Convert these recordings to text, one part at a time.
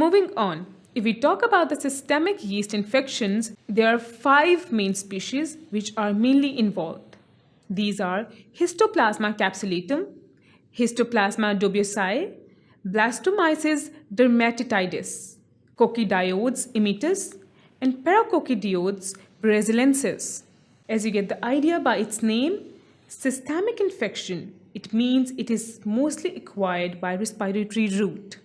moving on, if we talk about the systemic yeast infections, there are 5 main species which are mainly involved. These are Histoplasma capsulatum, Histoplasma duboisii, Blastomyces dermatitidis, Coccidioides immitis, and Paracoccidioides brasiliensis. As you get the idea by its name, systemic infection, it means it is mostly acquired by respiratory route.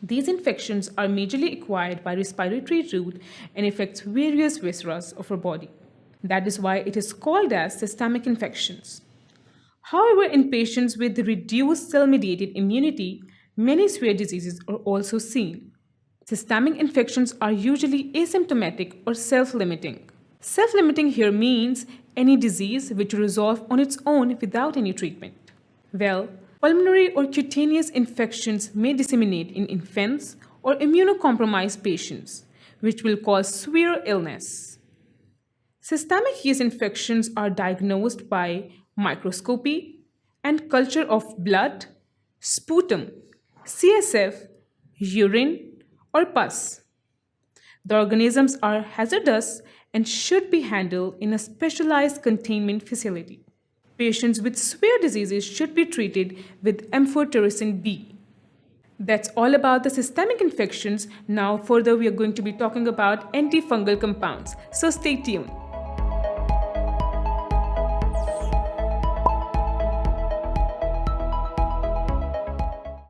These infections are majorly acquired by respiratory route and affects various viscera of our body. That is why it is called as systemic infections. However, in patients with reduced cell-mediated immunity, many severe diseases are also seen. Systemic infections are usually asymptomatic or self-limiting. Self-limiting here means any disease which will resolve on its own without any treatment. Well, pulmonary or cutaneous infections may disseminate in infants or immunocompromised patients, which will cause severe illness. Systemic yeast infections are diagnosed by microscopy and culture of blood, sputum, CSF, urine, or pus. The organisms are hazardous and should be handled in a specialized containment facility. Patients with severe diseases should be treated with amphotericin B. That's all about the systemic infections. Now further we are going to be talking about antifungal compounds. So stay tuned.